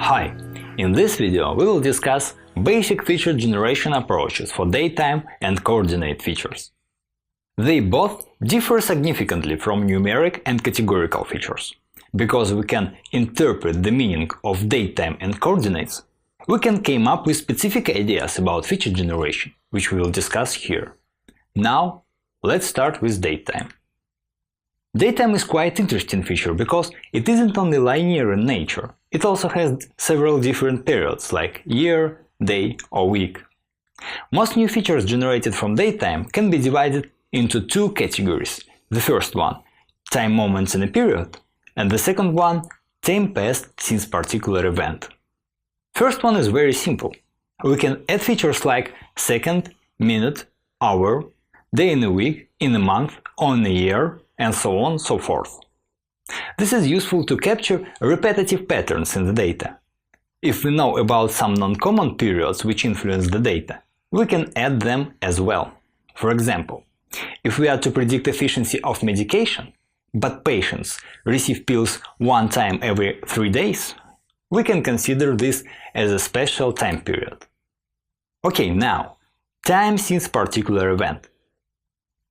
Hi! In this video we will discuss basic feature generation approaches for datetime and coordinate features. They both differ significantly from numeric and categorical features. Because we can interpret the meaning of datetime and coordinates, we can come up with specific ideas about feature generation, which we will discuss here. Now, let's start with datetime. Datetime is quite interesting feature because it isn't only linear in nature, it also has several different periods like year, day or week. Most new features generated from datetime can be divided into two categories. The first one, time moments in a period, and the second one, time passed since particular event. First one is very simple. We can add features like second, minute, hour, day in a week, in a month, on a year, and so on and so forth. This is useful to capture repetitive patterns in the data. If we know about some non-common periods which influence the data, we can add them as well. For example, if we are to predict efficiency of medication, but patients receive pills one time every 3 days, we can consider this as a special time period. Okay, now, time since particular event.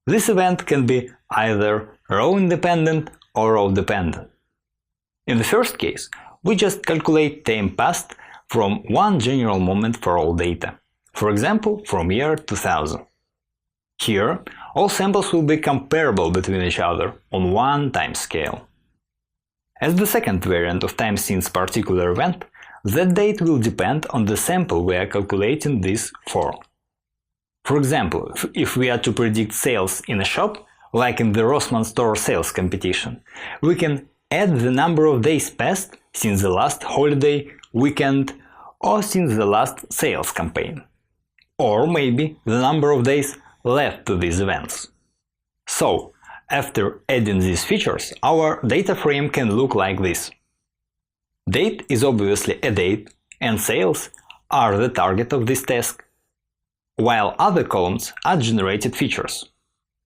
This event can be either row-independent or row-dependent. In the first case, we just calculate time passed from one general moment for all data, for example, from year 2000. Here, all samples will be comparable between each other on one time scale. As the second variant of time since particular event, that date will depend on the sample we are calculating this for. For example, if we are to predict sales in a shop, like in the Rossmann store sales competition, we can add the number of days passed since the last holiday, weekend or since the last sales campaign. Or maybe the number of days left to these events. So, after adding these features, our data frame can look like this. Date is obviously a date, and sales are the target of this task, while other columns are generated features.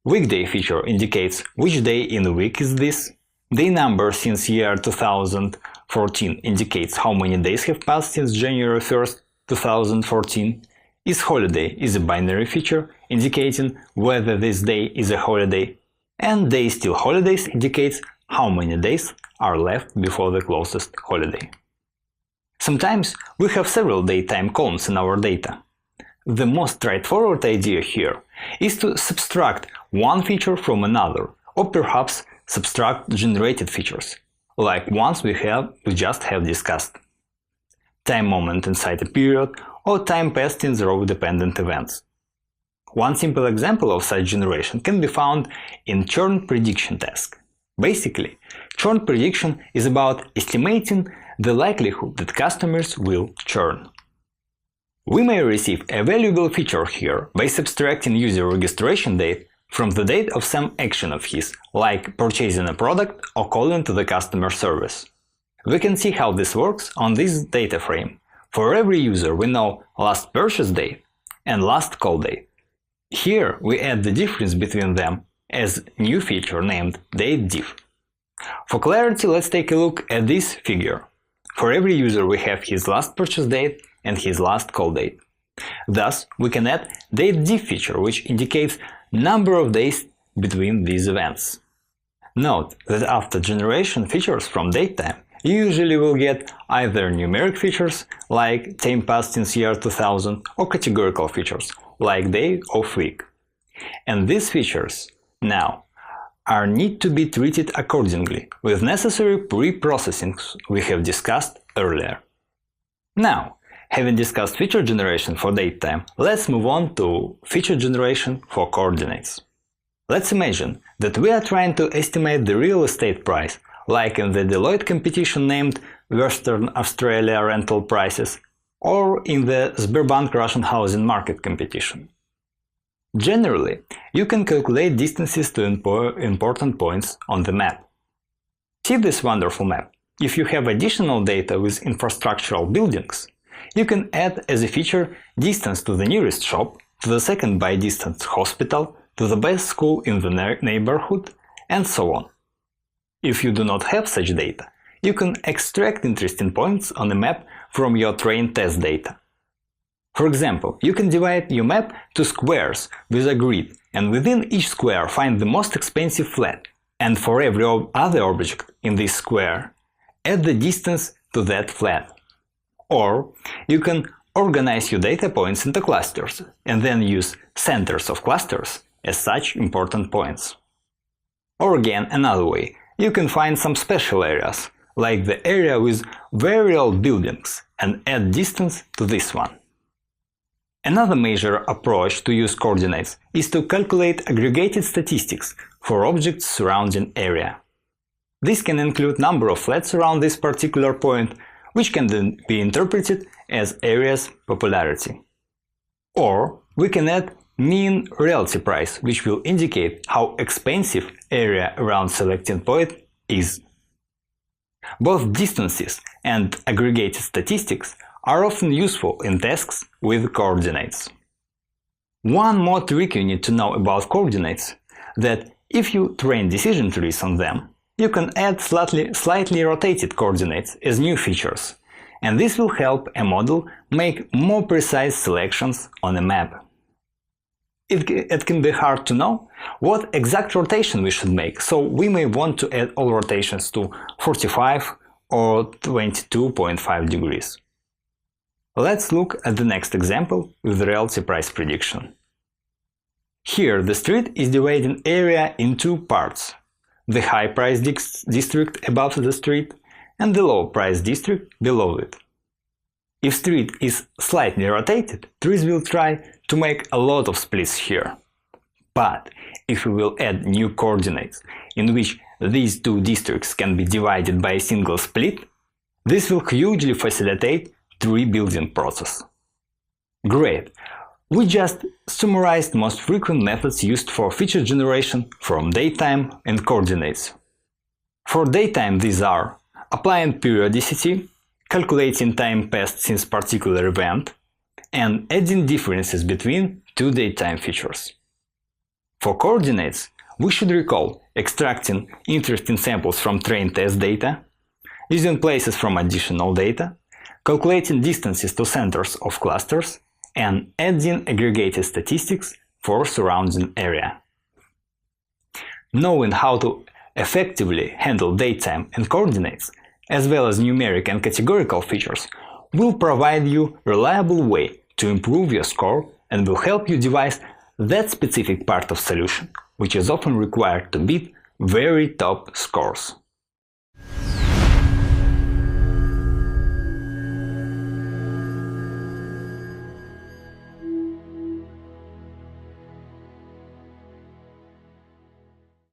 Weekday feature indicates which day in the week is this. Day number since year 2014 indicates how many days have passed since January 1st, 2014. Is holiday is a binary feature indicating whether this day is a holiday, and day still holidays indicates how many days are left before the closest holiday. Sometimes we have several datetime columns in our data. The most straightforward idea here is to subtract one feature from another, or perhaps subtract generated features, like ones we just have discussed. Time moment inside a period, or time passed in the row-dependent events. One simple example of such generation can be found in churn prediction task. Basically, churn prediction is about estimating the likelihood that customers will churn. We may receive a valuable feature here by subtracting user registration date from the date of some action of his, like purchasing a product or calling to the customer service. We can see how this works on this data frame. For every user we know last purchase date and last call date. Here we add the difference between them as new feature named dateDiff. For clarity, let's take a look at this figure. For every user we have his last purchase date and his last call date. Thus, we can add dateDiff feature, which indicates number of days between these events. Note that after generation features from datetime, you usually will get either numeric features, like time passed since year 2000, or categorical features, like day of week. And these features, now, are need to be treated accordingly, with necessary pre-processings we have discussed earlier. Now, having discussed feature generation for datetime, let's move on to feature generation for coordinates. Let's imagine that we are trying to estimate the real estate price, like in the Deloitte competition named Western Australia Rental Prices, or in the Sberbank Russian Housing Market competition. Generally, you can calculate distances to important points on the map. See this wonderful map. If you have additional data with infrastructural buildings, you can add as a feature distance to the nearest shop, to the second by distance hospital, to the best school in the neighborhood, and so on. If you do not have such data, you can extract interesting points on a map from your trained test data. For example, you can divide your map to squares with a grid, and within each square find the most expensive flat, and for every other object in this square, add the distance to that flat. Or you can organize your data points into clusters, and then use centers of clusters as such important points. Or again, another way, you can find some special areas, like the area with very old buildings, and add distance to this one. Another major approach to use coordinates is to calculate aggregated statistics for objects surrounding area. This can include number of flats around this particular point, which can then be interpreted as area's popularity. Or we can add mean relative price, which will indicate how expensive area around selected point is. Both distances and aggregated statistics are often useful in tasks with coordinates. One more trick you need to know about coordinates, that if you train decision trees on them, you can add slightly rotated coordinates as new features, and this will help a model make more precise selections on a map. It can be hard to know what exact rotation we should make, so we may want to add all rotations to 45 or 22.5 degrees. Let's look at the next example with the relative price prediction. Here the street is dividing area in two parts: the high price district above the street and the low price district below it. If street is slightly rotated, trees will try to make a lot of splits here. But if we will add new coordinates in which these two districts can be divided by a single split, this will hugely facilitate tree building process. Great! We just summarized most frequent methods used for feature generation from datetime and coordinates. For datetime these are applying periodicity, calculating time passed since particular event, and adding differences between two datetime features. For coordinates, we should recall extracting interesting samples from trained test data, using places from additional data, calculating distances to centers of clusters, and adding aggregated statistics for surrounding area. Knowing how to effectively handle datetime and coordinates, as well as numeric and categorical features, will provide you a reliable way to improve your score and will help you devise that specific part of solution, which is often required to beat very top scores.